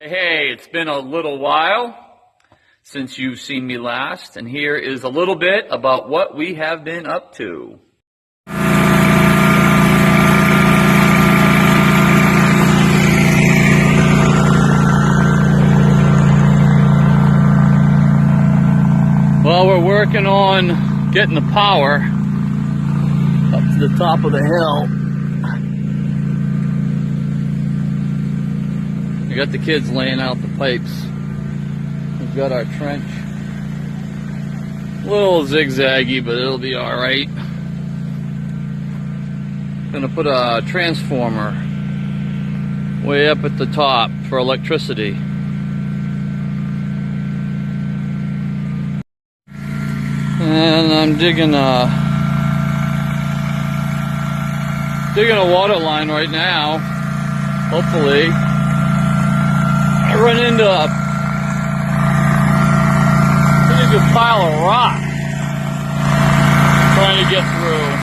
Hey, it's been a little while since you've seen me last, and here is a little bit about what we have been up to. Well, we're working on getting the power up to the top of the hill. We got the kids laying out the pipes. We've got our trench. A little zigzaggy, but it'll be alright. Gonna put a transformer way up at the top for electricity. And I'm digging a water line right now. Hopefully I run into a pretty good pile of rock trying to get through.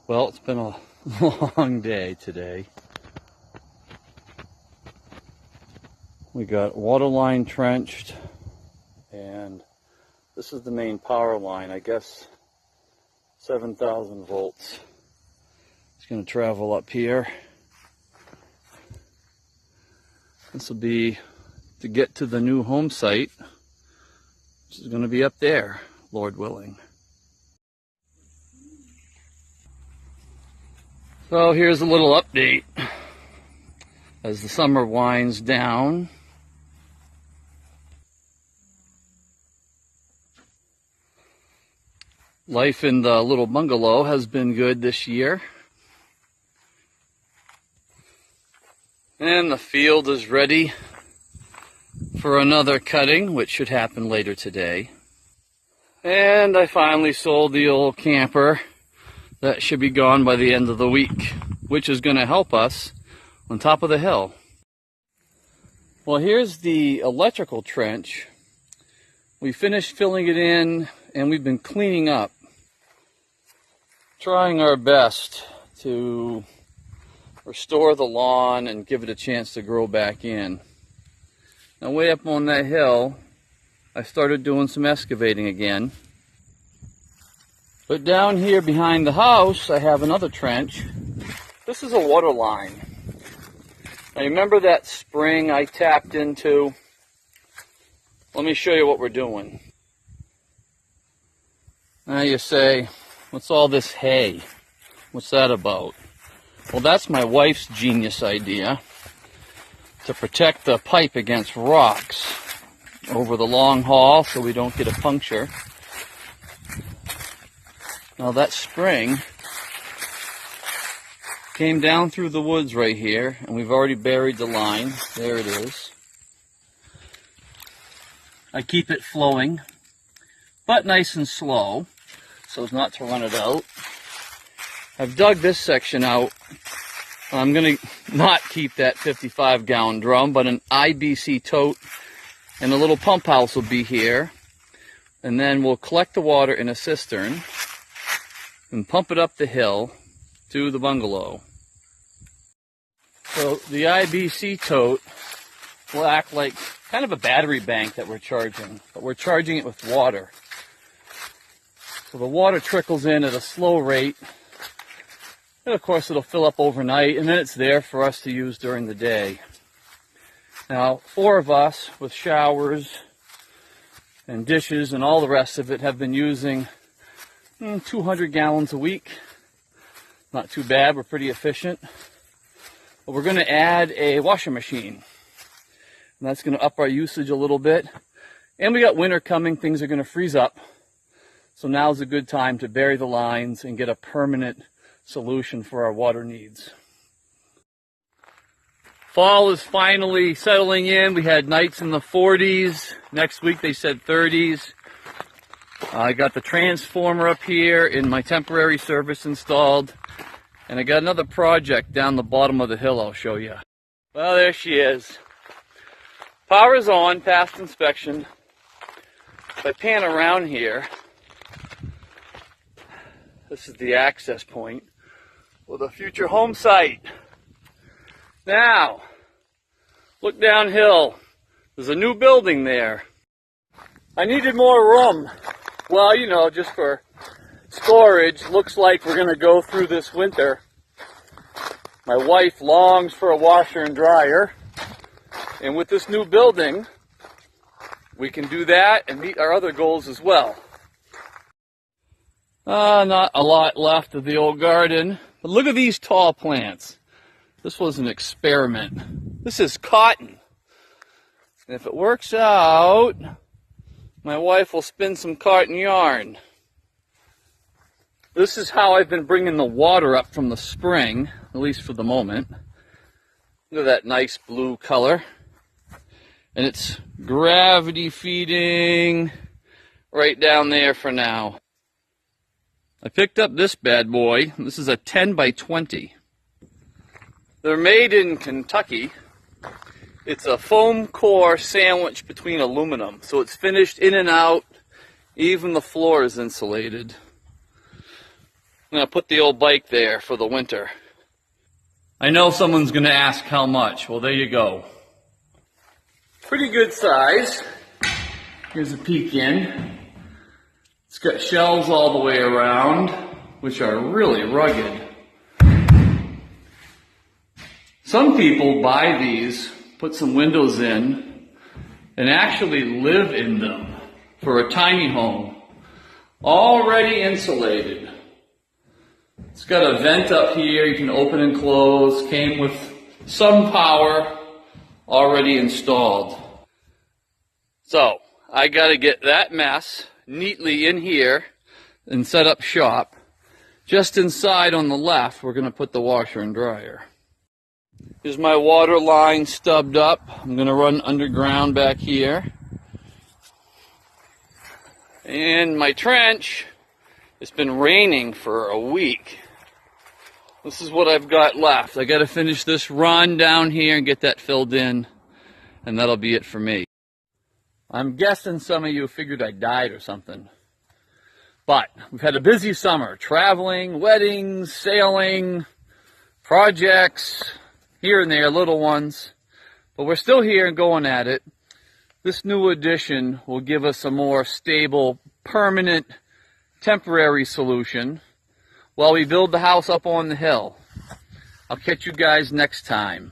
Well, it's been a long day today. We got water line trenched, and this is the main power line, I guess 7,000 volts. It's going to travel up here. This will be to get to the new home site, which is going to be up there, Lord willing. So here's a little update as the summer winds down. Life in the little bungalow has been good this year. And the field is ready for another cutting, which should happen later today. And I finally sold the old camper. That should be gone by the end of the week, which is going to help us on top of the hill. Well, here's the electrical trench. We finished filling it in, and we've been cleaning up, trying our best to restore the lawn and give it a chance to grow back in. Now, way up on that hill, I started doing some excavating again. But down here behind the house, I have another trench. This is a water line. Now, remember that spring I tapped into? Let me show you what we're doing. Now you say, what's all this hay? What's that about? Well, that's my wife's genius idea to protect the pipe against rocks over the long haul so we don't get a puncture. Now that spring came down through the woods right here, and we've already buried the line. There it is. I keep it flowing, but nice and slow, so as not to run it out. I've dug this section out. I'm going to not keep that 55-gallon drum, but an IBC tote and a little pump house will be here. And then we'll collect the water in a cistern and pump it up the hill to the bungalow. So the IBC tote will act like kind of a battery bank that we're charging, but we're charging it with water. So the water trickles in at a slow rate. And of course it'll fill up overnight, and then it's there for us to use during the day. Now, 4 of us with showers and dishes and all the rest of it have been using 200 gallons a week. Not too bad, we're pretty efficient. But we're going to add a washing machine. And that's going to up our usage a little bit. And we got winter coming, things are going to freeze up. So now's a good time to bury the lines and get a permanent solution for our water needs. Fall is finally settling in. We had nights in the 40s. Next week they said 30s. I got the transformer up here in my temporary service installed. And I got another project down the bottom of the hill I'll show you. Well, there she is. Power's on, past inspection. If I pan around here, this is the access point. with a future home site. Now, look downhill. There's a new building there. I needed more room. Well, you know, just for storage. Looks like we're going to go through this winter. My wife longs for a washer and dryer. And with this new building, we can do that and meet our other goals as well. Not a lot left of the old garden. But look at these tall plants. This was an experiment. This is cotton. And if it works out, my wife will spin some cotton yarn. This is how I've been bringing the water up from the spring, at least for the moment. Look at that nice blue color. And it's gravity feeding right down there for now. I picked up this bad boy. This is a 10 by 20. They're made in Kentucky. It's a foam core sandwich between aluminum. So it's finished in and out. Even the floor is insulated. I'm going to put the old bike there for the winter. I know someone's going to ask how much. Well, there you go. Pretty good size. Here's a peek in. It's got shelves all the way around, which are really rugged. Some people buy these, put some windows in, and actually live in them for a tiny home. Already insulated. It's got a vent up here you can open and close. Came with some power already installed. So, I gotta get that mess neatly in here and set up shop. Just inside on the left, we're gonna put the washer and dryer. Here's my water line stubbed up. I'm gonna run underground back here. And my trench, it's been raining for a week. This is what I've got left. I gotta finish this run down here and get that filled in, and that'll be it for me. I'm guessing some of you figured I died or something. But we've had a busy summer. Traveling, weddings, sailing, projects, here and there, little ones. But we're still here and going at it. This new addition will give us a more stable, permanent, temporary solution while we build the house up on the hill. I'll catch you guys next time.